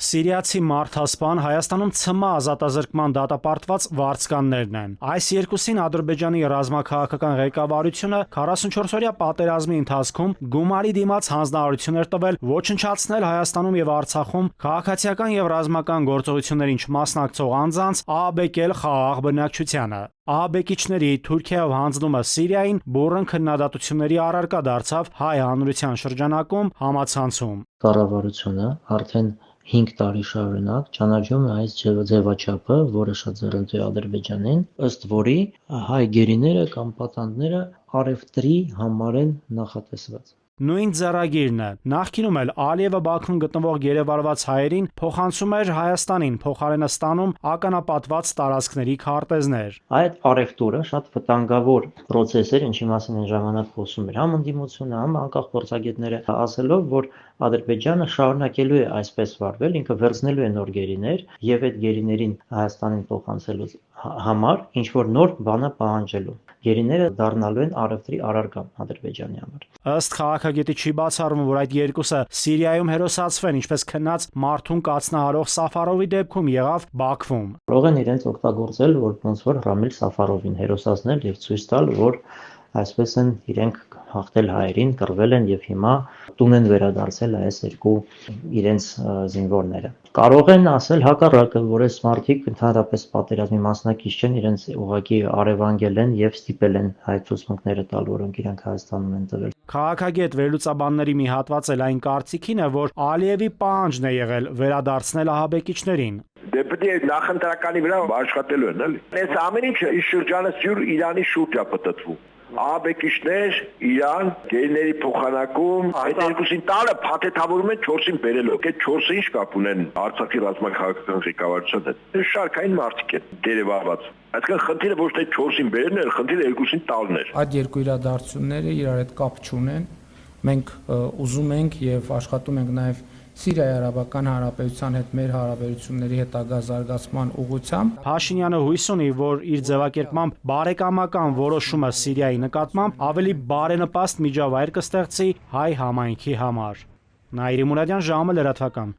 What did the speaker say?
Սիրիացի մարդասպան Հայաստանում ՑՄ ազատազրկման դատապարտված վարձկաններն են։ Այս երկուսին Ադրբեջանի ռազմաքաղաքական ղեկավարությունը 44-օրյա պատերազմի ընթացքում գումարի դիմաց հանձնարարություն էր տվել ոչնչացնել Հայաստանում եւ Արցախում քաղաքացիական եւ ռազմական գործողություններին չմասնակցող անձանց ահաբեկել խաղաղ բնակչությանը։ Ահաբեկիչների Թուրքիայով հանձնումը Սիրիային բուռն քննադատությունների առարկա դարձավ հայ հանրության շրջանակում համացանցում։ Կառավարությունը արդեն 5 տարի շարունակ ճանաչում է այս ձևաչափը, որը շատ ձեռնտու է Ադրբեջանին, ըստ որի հայ գերիները կամ պատանդները առևտրի համար են նախատեսված։ Նույն ձեռագիրն է։ Նախկինում էլ Ալիևը Բաքվում գտնվող գերեվարված հայերին փոխանցում էր Հայաստանին, փոխարենը ստանում ականապատված տարածքների քարտեզներ։ Այդ առևտուրը շատ վտանգավոր process էր, ինչի մասին այն ժամանակ խոսում էր համ ընդդիմությունը, համ անկախ փորձագետները, ասելով, որ Ադրբեջանը շարունակելու է այսպես վարվել, ինքը վերցնելու է նոր գերիներ եւ այդ գերիներին Հայաստանին փոխանցելու համար ինչ որ նոր բանը պահանջելու։ Գերիները դառնալու են առևտրի առարկա Ադրբեջանի համար։ Ըստ քաղաքագետի չի բացառվում, որ այդ երկուսը Սիրիայում հերոսացվեն, ինչպես քնած մարդուն կացնահարող Սաֆարովի դեպքում եղավ Բաքվում։ Կարող են իրենց օգտագործել, որ ոնց որ Ռամիլ Սաֆարովին հերոսացնել եւ ցույց տալ, որ այսպես են իրենք հաղթել հայերին, կռվել են եւ հիմա տուն են վերադարձել այս երկու իրենց զինվորները։ Կարող են ասել հակառակը, որ այս մարդիկ ընդհանրապես պատերազմի մասնակից չեն, իրենց ուղղակի առևանգել են եւ ստիպել են հայ ցուցմունքները տալ, որոնք իրենք Հայաստանում են տվել։ Քաղաքագետ վերլուծաբանների մի հատված էլ այն կարծիքին է, որ Ալիևի պահանջն է եղել վերադարձնել ահաբեկիչներին։ Դե պետք է նախընտրականի վրա աշխատելու են, էլի։ Այս ամեն ինչը իր շրջանը սյուր Իրանի շուրջ է պատտվում։ Ահաբեկիչներ, Իրան, գերիների փոխանակում, այդ երկուսին տալը փաթեթավորում են 4-ին բերելով։ Այդ 4-ը ինչ կապ ունեն Արցախի ռազմաքաղաքական ղեկավարության հետ։ Շարքային մարդիկ են դերևարված։ Այսինքն խնդիրը ոչ թե 4-ին բերելն էր, խնդիրը 2-ին տալն էր։ Այդ երկու իրադարձությունները իրար հետ կապ չունեն։ Մենք ուզում ենք եւ աշխատում ենք նաեւ Սիրիայի Արաբական Հանրապետության հետ մեր հարաբերությունների հետագա զարգացման ուղղությամբ։ Փաշինյանը հույս ունի, որ իր ձևակերպմամբ բարեկամական որոշումը Սիրիայի նկատմամբ ավելի բարենպաստ միջավայր կստեղծի հայ համայնքի համար։ Նաիրի Մուրադյան, ժամը լրատվական։